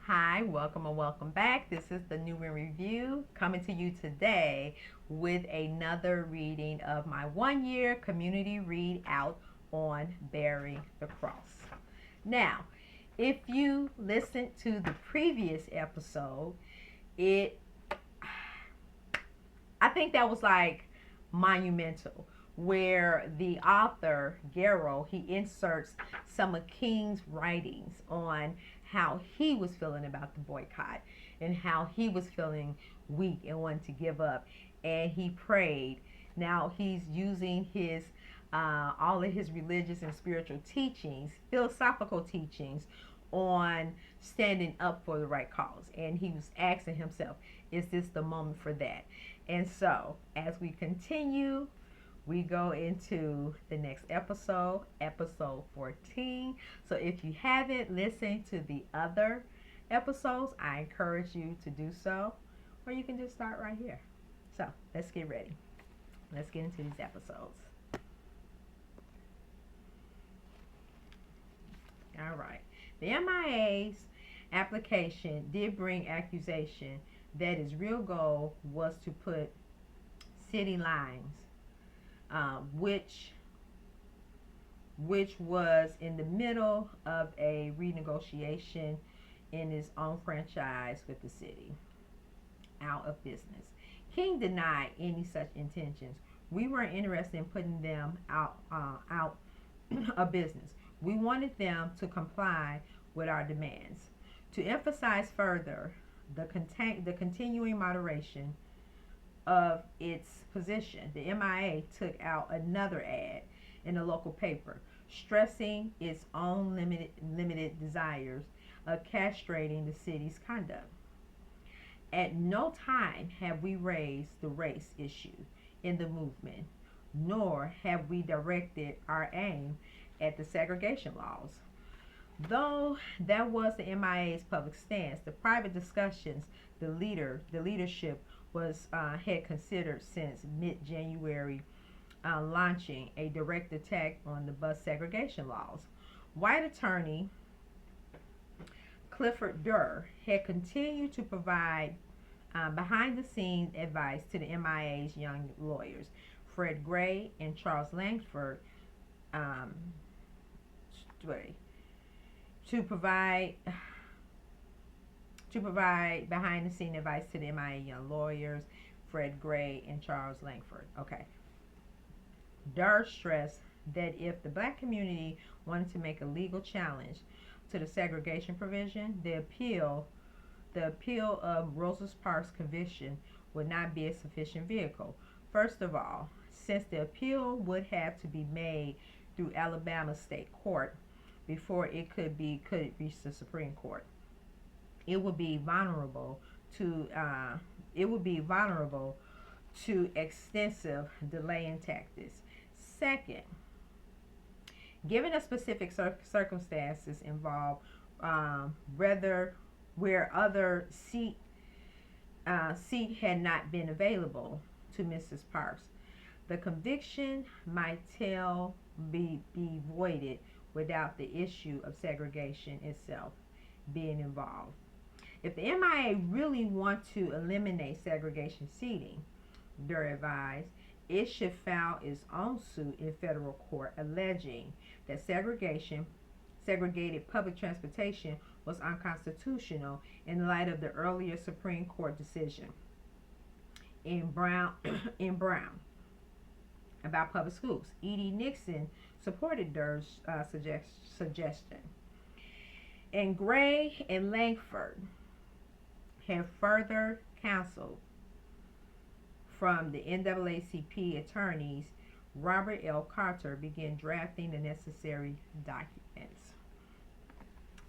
Hi, welcome and welcome back. This is the New in Review coming to you today with another reading of my 1 year community read out on bearing the cross. Now, if you listened to the previous episode, it I think that was like monumental where the author Garrow he inserts some of King's writings on how he was feeling about the boycott and how he was feeling weak and wanted to give up, and he prayed. Now he's using his all of his religious and spiritual teachings, philosophical teachings on standing up for the right cause, and he was asking himself, is this the moment for that? And so, as we continue, we go into the next episode, episode 14. So, if you haven't listened to the other episodes, I encourage you to do so, or you can just start right here. So, let's get ready. Let's get into these episodes. All right. The MIA's application did bring accusation that its real goal was to put city lines, which was in the middle of a renegotiation in its own franchise with the city, out of business. King denied any such intentions. We weren't interested in putting them out of business. We wanted them to comply with our demands. To emphasize further the continuing moderation of its position, the MIA took out another ad in the local paper, stressing its own limited desires of castrating the city's conduct. At no time have we raised the race issue in the movement, nor have we directed our aim at the segregation laws. Though that was the MIA's public stance, the private discussions the leadership had considered since mid-January, launching a direct attack on the bus segregation laws. White attorney Clifford Durr had continued to provide behind-the-scenes advice to the MIA's young lawyers, Fred Gray and Charles Langford, um, to provide behind the scene advice to the MIA young lawyers, Fred Gray and Charles Langford. Okay. Durr stressed that if the black community wanted to make a legal challenge to the segregation provision, the appeal of Rosa Parks' conviction would not be a sufficient vehicle. First of all, since the appeal would have to be made through Alabama State Court before it could reach the Supreme Court, it would be vulnerable to extensive delaying tactics. Second, given the specific circumstances involved, whether where other seat had not been available to Mrs. Parks, the conviction might be voided without the issue of segregation itself being involved. If the MIA really want to eliminate segregation seating, Durr advised, it should file its own suit in federal court alleging that segregated public transportation was unconstitutional in light of the earlier Supreme Court decision in Brown about public schools. E.D. Nixon supported Durr's suggestion. And Gray and Langford have further counseled from the NAACP attorneys. Robert L. Carter began drafting the necessary documents.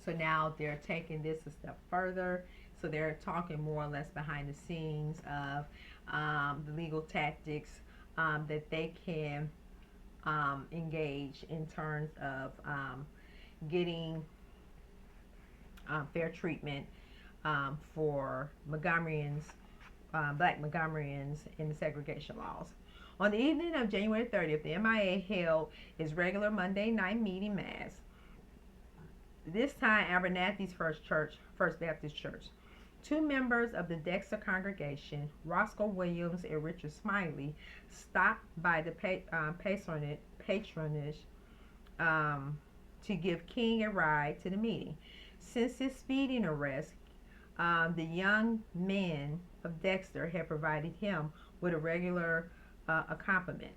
So now they're taking this a step further. So they're talking more or less behind the scenes of the legal tactics that they can engage in terms of getting fair treatment for Montgomeryans, black Montgomeryans in the segregation laws. On the evening of January 30th, the MIA held its regular Monday night meeting mass This time, Abernathy's First Baptist Church. Two members of the Dexter congregation, Roscoe Williams and Richard Smiley, stopped by the patronage to give King a ride to the meeting. Since his speeding arrest, the young men of Dexter had provided him with a regular accompaniment.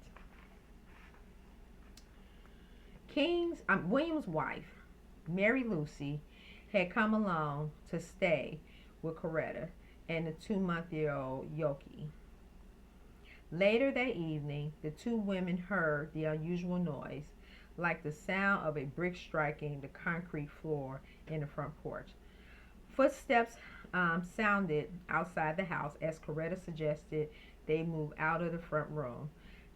William's wife, Mary Lucy, had come along to stay with Coretta and the 2-month-old Yoki. Later that evening, the two women heard the unusual noise, like the sound of a brick striking the concrete floor in the front porch. Footsteps sounded outside the house as Coretta suggested they move out of the front room.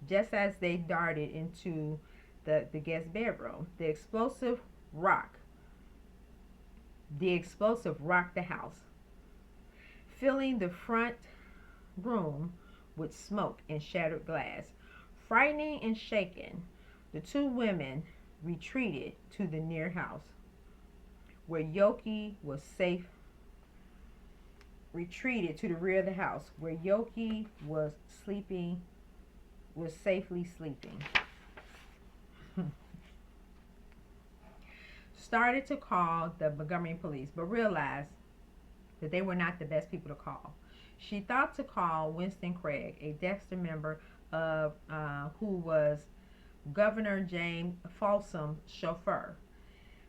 Just as they darted into the guest bedroom, the explosive rocked the house, filling the front room with smoke and shattered glass. Frightened and shaken, the two women retreated to the near house, where Yoki was safe. Retreated to the rear of the house, where Yoki was safely sleeping. Started to call the Montgomery police, but realized that they were not the best people to call. She thought to call Winston Craig, a Dexter member of who was Governor James Folsom's chauffeur,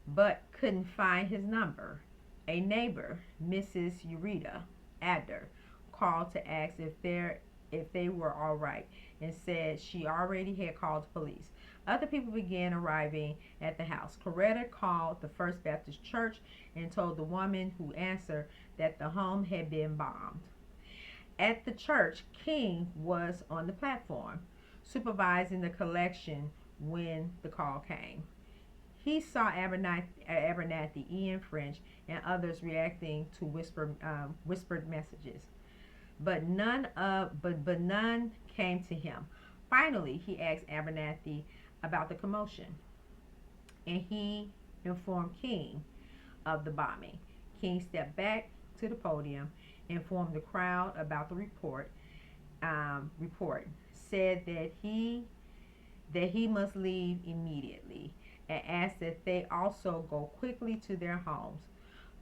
but couldn't find his number. A neighbor, Mrs. Ureta Adder, called to ask if they were all right, and said she already had called the police. Other people began arriving at the house. Coretta called the First Baptist Church and told the woman who answered that the home had been bombed. At the church, King was on the platform, supervising the collection when the call came. He saw Abernathy, Ian French, and others reacting to whispered messages, but none came to him. Finally, he asked Abernathy about the commotion, and he informed King of the bombing. King stepped back to the podium, informed the crowd about the report, said that he must leave immediately, and asked that they also go quickly to their homes.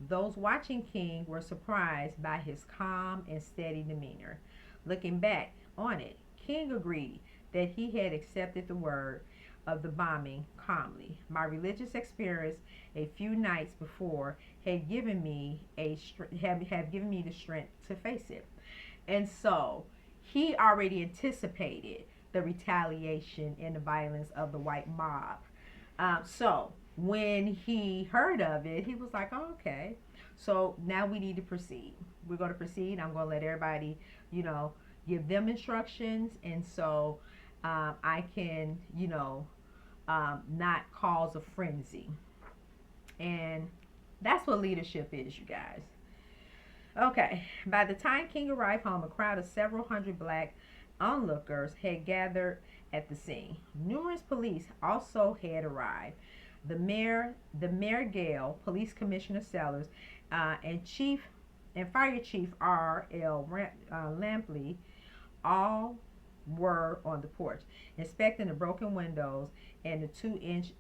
Those watching King were surprised by his calm and steady demeanor. Looking back on it, King agreed that he had accepted the word of the bombing calmly. My religious experience a few nights before had given me the strength to face it. And so he already anticipated the retaliation and the violence of the white mob. So when he heard of it, he was like, oh, okay, so now we need to proceed. We're going to proceed. I'm going to let everybody, give them instructions. And so I can, not cause a frenzy. And that's what leadership is, you guys. Okay, by the time King arrived home, a crowd of several hundred black onlookers had gathered at the scene. Numerous police also had arrived. The mayor Gale, Police Commissioner Sellers, and Fire Chief R.L. Lampley, all were on the porch, inspecting the broken windows and the 2-inch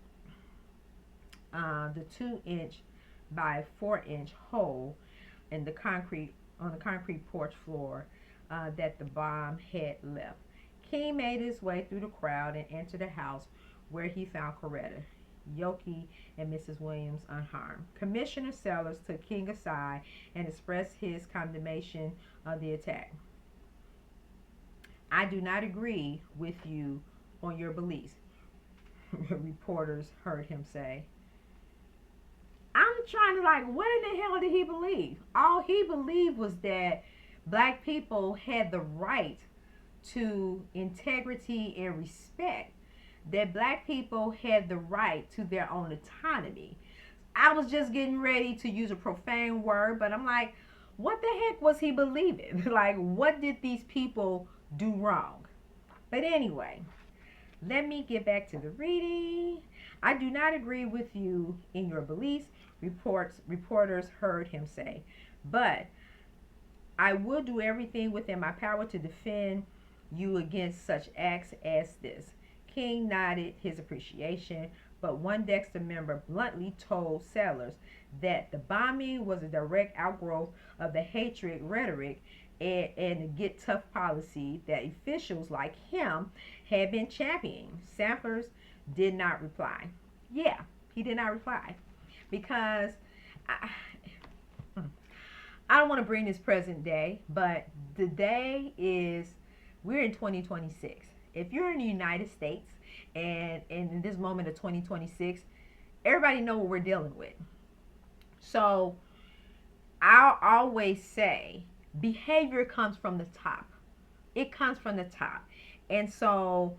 by 4-inch hole in the concrete porch floor that the bomb had left. King made his way through the crowd and entered the house, where he found Coretta, Yoki, and Mrs. Williams unharmed. Commissioner Sellers took King aside and expressed his condemnation of the attack. I do not agree with you on your beliefs, reporters heard him say. I'm trying to what in the hell did he believe? All he believed was that black people had the right to integrity and respect, that black people had the right to their own autonomy. I was just getting ready to use a profane word, but I'm like, what the heck was he believing? What did these people do wrong? But anyway, let me get back to the reading. I do not agree with you in your beliefs, Reporters heard him say. But I will do everything within my power to defend you against such acts as this. King nodded his appreciation, but one Dexter member bluntly told sailors that the bombing was a direct outgrowth of the hatred rhetoric and the get tough policy that officials like him had been championing. Samples did not reply. Yeah, he did not reply because I, I don't want to bring this present day, but the day is, we're in 2026. If you're in the United States and in this moment of 2026, everybody know what we're dealing with. So I'll always say behavior comes from the top. It comes from the top. And so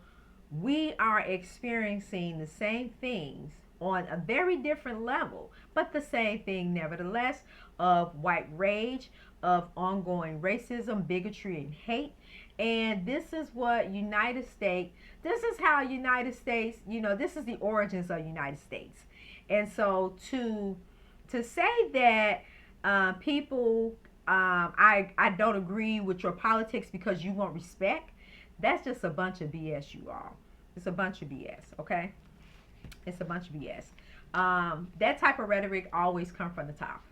we are experiencing the same things on a very different level, but the same thing nevertheless, of white rage, of ongoing racism, bigotry, and hate. And this is what United States, this is how United States, this is the origins of United States. And so to say that people, I don't agree with your politics because you want respect, that's just a bunch of BS, you all. It's a bunch of BS, okay? It's a bunch of BS. That type of rhetoric always comes from the top.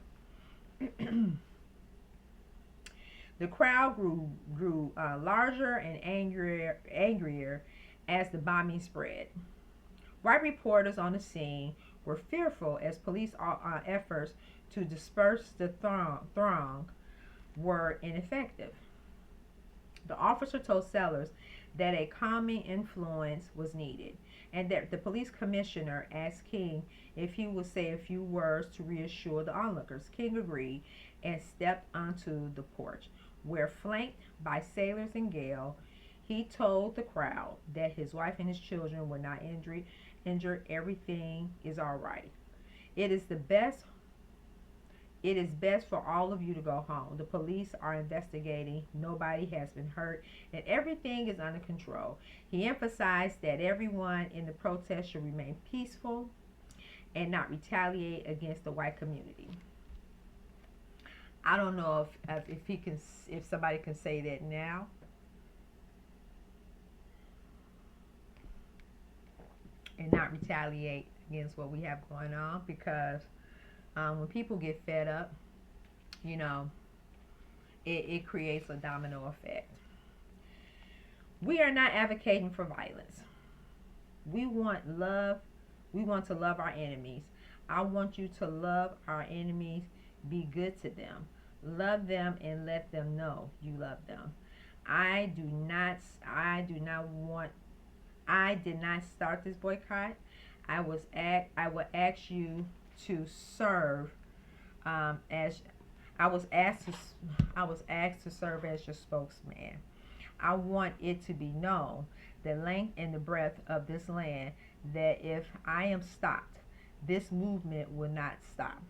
The crowd grew larger and angrier as the bombing spread. White reporters on the scene were fearful as police efforts to disperse the throng were ineffective. The officer told sailors that a calming influence was needed, and that the police commissioner asked King if he would say a few words to reassure the onlookers. King agreed and stepped onto the porch, where, flanked by sailors and Gale, he told the crowd that his wife and his children were not injured. Everything is all right. It is best for all of you to go home. The police are investigating. Nobody has been hurt, and everything is under control. He emphasized that everyone in the protest should remain peaceful and not retaliate against the white community. I don't know if somebody can say that now. And not retaliate against what we have going on, because when people get fed up, it creates a domino effect. We are not advocating for violence. We want love. We want to love our enemies. I want you to love our enemies. Be good to them. Love them and let them know you love them. I did not start this boycott. I would ask you to serve as I was asked to serve as your spokesman. I want it to be known, the length and the breadth of this land, that if I am stopped, this movement will not stop.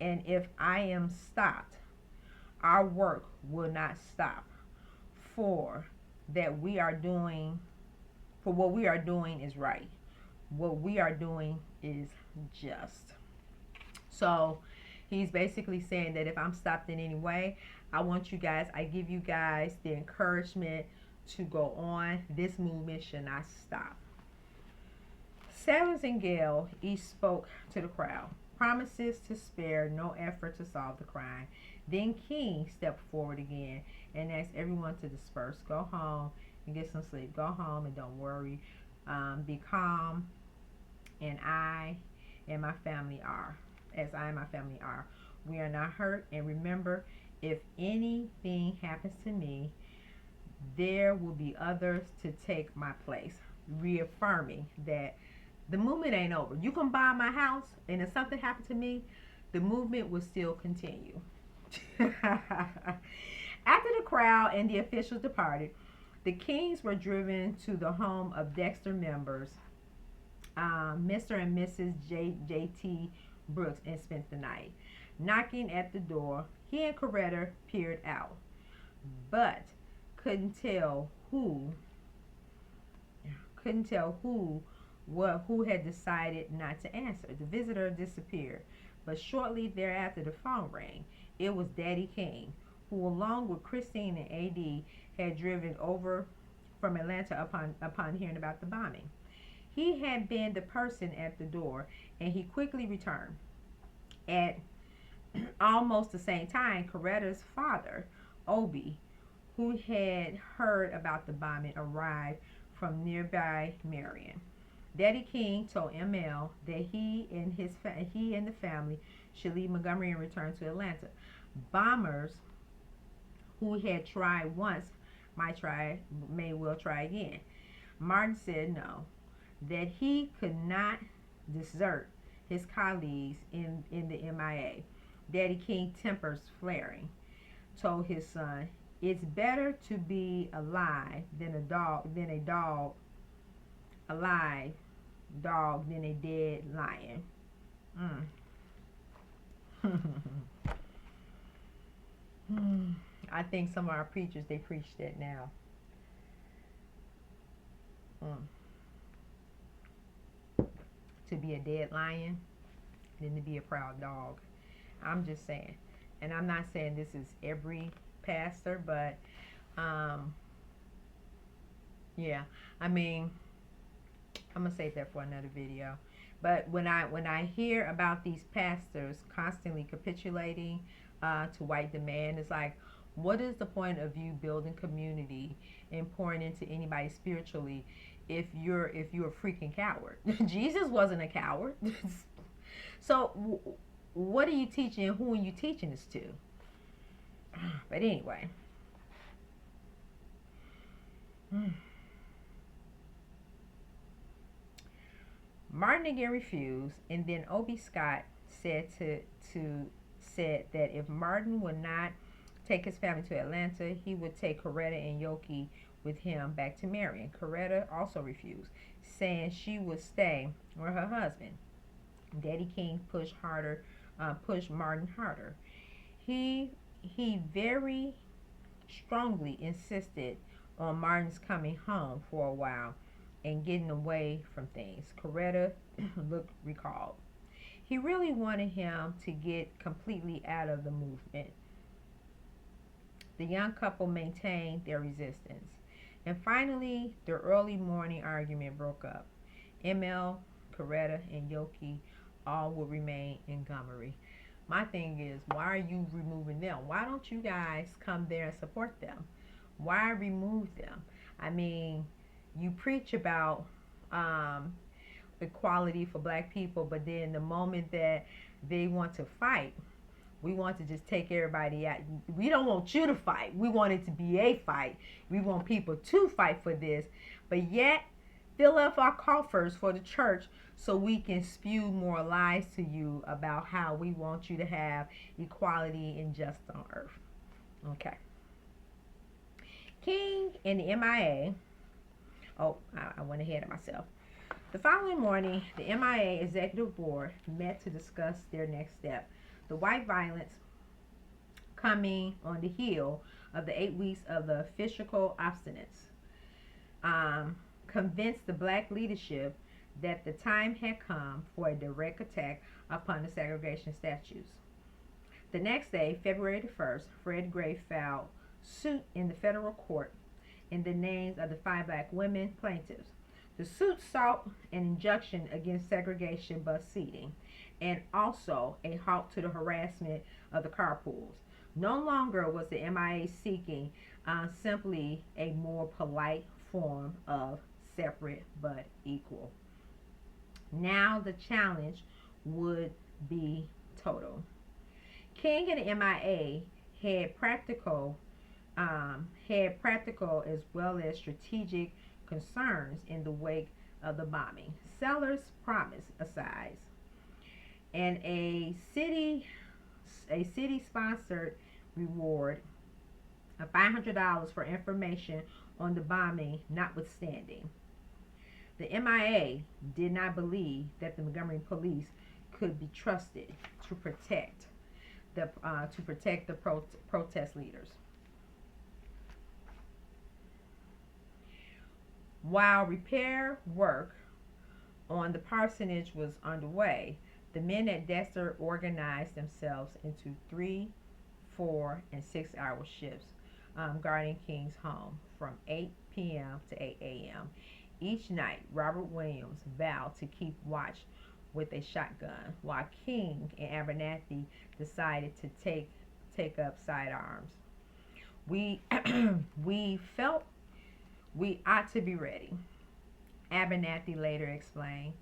And if I am stopped, our work will not stop. For what we are doing is right. What we are doing is just. So he's basically saying that if I'm stopped in any way, I give you guys the encouragement to go on. This movement should not stop. Sellers and Gale each spoke to the crowd. Promises to spare no effort to solve the crime. Then King stepped forward again and asked everyone to disperse. Go home and get some sleep. Go home and don't worry. Be calm. And I and my family are. As I and my family are. We are not hurt. And remember, if anything happens to me, there will be others to take my place. Reaffirming that the movement ain't over. You can buy my house, and if something happened to me, the movement will still continue. After the crowd and the officials departed, the Kings were driven to the home of Dexter members, Mr. and Mrs. J.T. Brooks, and spent the night. Knocking at the door, he and Coretta peered out, but couldn't tell who had decided not to answer. The visitor disappeared. But shortly thereafter, the phone rang. It was Daddy King, who, along with Christine and AD, had driven over from Atlanta upon hearing about the bombing. He had been the person at the door, and he quickly returned. At almost the same time, Coretta's father, Obi, who had heard about the bombing, arrived from nearby Marion. Daddy King told ML that he and the family should leave Montgomery and return to Atlanta. Bombers who had tried once may well try again. Martin said no, that he could not desert his colleagues in the MIA. Daddy King, tempers flaring, told his son, "It's better to be alive than a dog than a dead lion." I think some of our preachers, they preach that now. To be a dead lion than to be a proud dog. I'm just saying. And I'm not saying this is every pastor, but yeah, I mean, I'm gonna save that for another video. But when I hear about these pastors constantly capitulating to white demand, it's like, what is the point of you building community and pouring into anybody spiritually if you're a freaking coward? Jesus wasn't a coward. So what are you teaching and who are you teaching this to? But anyway. Martin again refused, and then Obie Scott said that if Martin would not take his family to Atlanta, he would take Coretta and Yoki with him back to Marion. Coretta also refused, saying she would stay with her husband. Daddy King pushed Martin harder. He very strongly insisted on Martin's coming home for a while and getting away from things. Coretta recalled. He really wanted him to get completely out of the movement. The young couple maintained their resistance. And finally, the early morning argument broke up. ML, Coretta, and Yoki all would remain in Montgomery. My thing is, why are you removing them? Why don't you guys come there and support them? Why remove them? I mean, you preach about equality for black people, but then the moment that they want to fight, we want to just take everybody out. We don't want you to fight. We want it to be a fight. We want people to fight for this, but yet fill up our coffers for the church so we can spew more lies to you about how we want you to have equality and justice on earth. Okay. King and the MIA. Oh, I went ahead of myself. The following morning, the MIA Executive Board met to discuss their next step. The white violence coming on the heel of the 8 weeks of the fiscal abstinence convinced the black leadership that the time had come for a direct attack upon the segregation statutes. The next day, February the 1st, Fred Gray filed suit in the federal court in the names of the 5 black women plaintiffs. The suit sought an injunction against segregation bus seating and also a halt to the harassment of the carpools. No longer was the MIA seeking simply a more polite form of separate but equal. Now the challenge would be total. King and the MIA had practical as well as strategic concerns in the wake of the bombing. Sellers promised aside, and a city-sponsored reward of $500 for information on the bombing notwithstanding. The MIA did not believe that the Montgomery police could be trusted to protect the protest leaders. While repair work on the parsonage was underway, The men at Dexter organized themselves into 3, 4, and 6-hour shifts, guarding King's home from 8 p.m. to 8 a.m. Each night, Robert Williams vowed to keep watch with a shotgun, while King and Abernathy decided to take up sidearms. We we felt we ought to be ready. Abernathy later explained.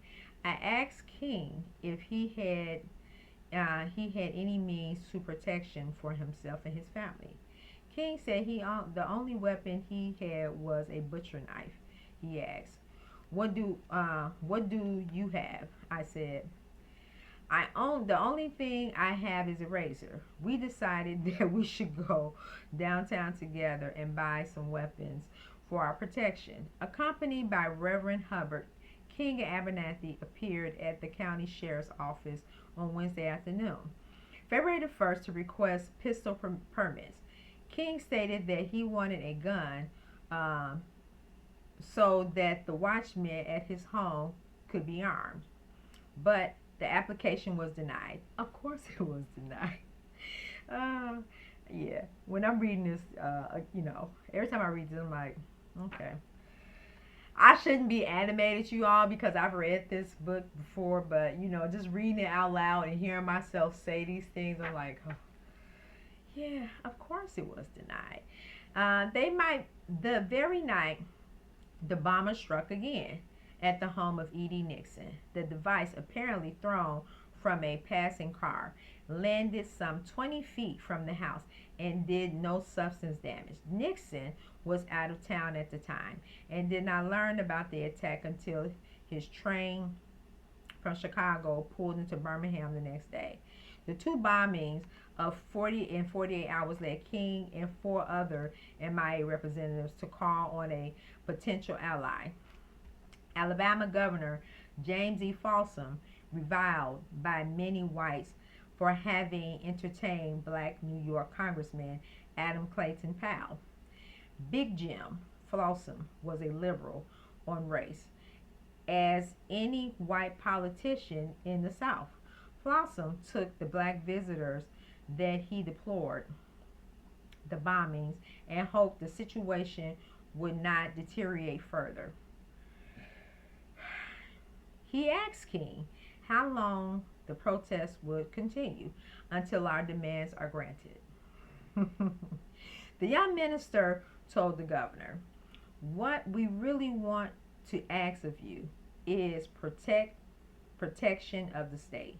I asked King if he had any means to protection for himself and his family. King said the only weapon he had was a butcher knife. He asked, "What do you have?" I said, the only thing I have is a razor. We decided that we should go downtown together and buy some weapons for our protection. Accompanied by Reverend Hubbard, King and Abernathy appeared at the county sheriff's office on Wednesday afternoon, February the 1st, to request pistol permits. King stated that he wanted a gun so that the watchmen at his home could be armed. But the application was denied. Of course it was denied. Yeah, when I'm reading this, every time I read this, I'm like, okay. I shouldn't be animated, you all, because I've read this book before, but, just reading it out loud and hearing myself say these things, I'm like, oh, yeah, of course it was denied. The very night, the bomber struck again at the home of E.D. Nixon. The device, apparently thrown from a passing car, landed some 20 feet from the house and did no substance damage. Nixon was out of town at the time and did not learn about the attack until his train from Chicago pulled into Birmingham the next day. The two bombings of 40 and 48 hours led King and 4 other MIA representatives to call on a potential ally. Alabama Governor James E. Folsom, reviled by many whites for having entertained black New York Congressman Adam Clayton Powell. Big Jim Folsom was a liberal on race, as any white politician in the South. Folsom took the black visitors that he deplored the bombings and hoped the situation would not deteriorate further. He asked King how long the protests would continue until our demands are granted. The young minister told the governor, "What we really want to ask of you is protection of the state.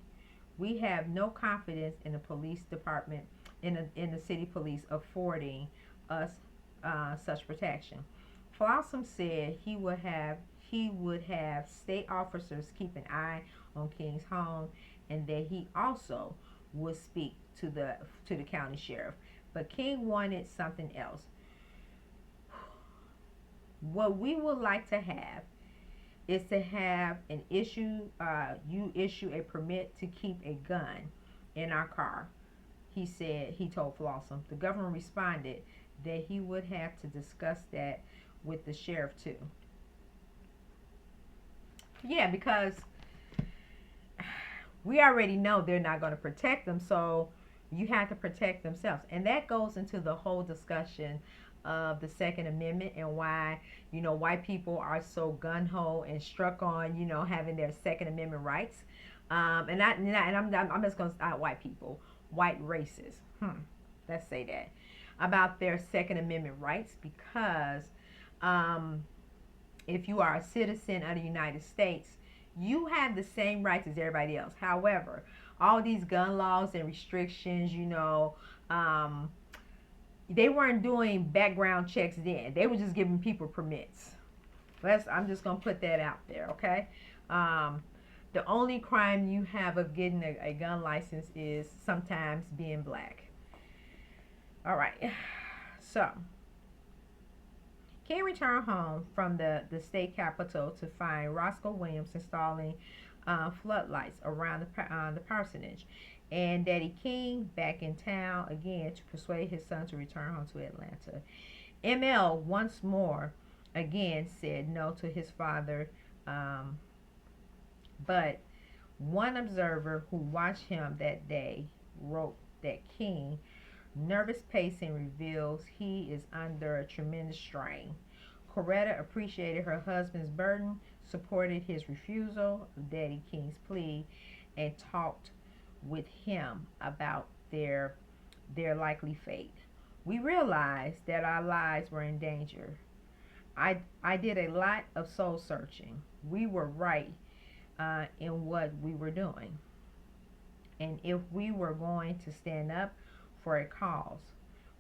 We have no confidence in the police department, in the city police affording us such protection." Folsom said he would have state officers keep an eye on King's home, and that he also would speak to the county sheriff. But King wanted something else. What we would like to have is to have you issue a permit to keep a gun in our car. He told Folsom. The governor responded that he would have to discuss that with the sheriff too. Yeah, because we already know they're not going to protect them, so you have to protect themselves. And that goes into the whole discussion of the Second Amendment and why, white people are so gung-ho and struck on, having their Second Amendment rights. I'm just going to start white people, white races. Let's say that. About their Second Amendment rights, because if you are a citizen of the United States, you have the same rights as everybody else. However, all these gun laws and restrictions, they weren't doing background checks then. They were just giving people permits. I'm just going to put that out there, okay? The only crime you have of getting a gun license is sometimes being black. All right. So, King returned home from the state capitol to find Roscoe Williams installing floodlights around the parsonage, and Daddy King back in town again to persuade his son to return home to Atlanta. ML once more again said no to his father, but One observer who watched him that day wrote that King, nervous pacing reveals he is under a tremendous strain. Coretta appreciated her husband's burden, supported his refusal of Daddy King's plea, and talked with him about their likely fate. We realized that our lives were in danger. I did a lot of soul searching. We were right in what we were doing. And if we were going to stand up for a cause,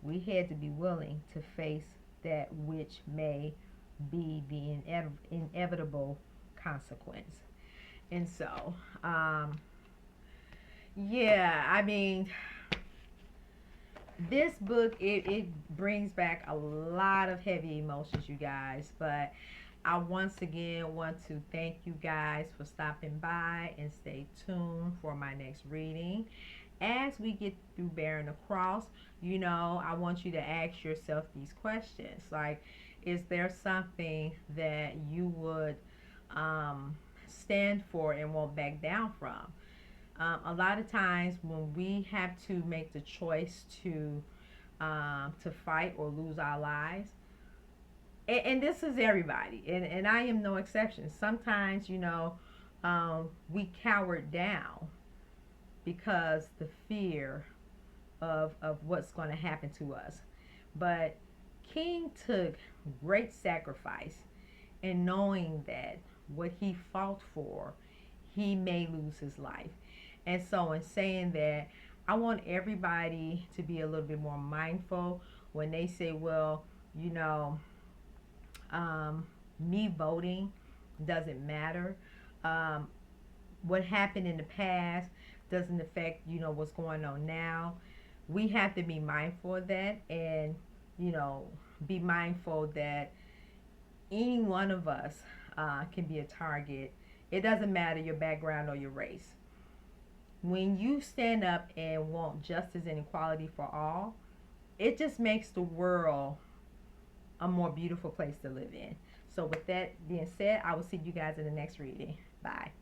we had to be willing to face that which may be the inevitable consequence. And so, yeah, I mean, this book, it brings back a lot of heavy emotions, you guys. But I once again want to thank you guys for stopping by, and stay tuned for my next reading. As we get through bearing the cross, I want you to ask yourself these questions. Like, is there something that you would stand for and won't back down from? A lot of times when we have to make the choice to fight or lose our lives, and this is everybody, and I am no exception. Sometimes, we cower down because the fear of what's going to happen to us. But King took great sacrifice in knowing that what he fought for, he may lose his life. And so, in saying that, I want everybody to be a little bit more mindful when they say, well, me voting doesn't matter. What happened in the past doesn't affect, what's going on now. We have to be mindful of that, and, be mindful that any one of us can be a target. It doesn't matter your background or your race. When you stand up and want justice and equality for all, it just makes the world a more beautiful place to live in. So with that being said, I will see you guys in the next reading. Bye.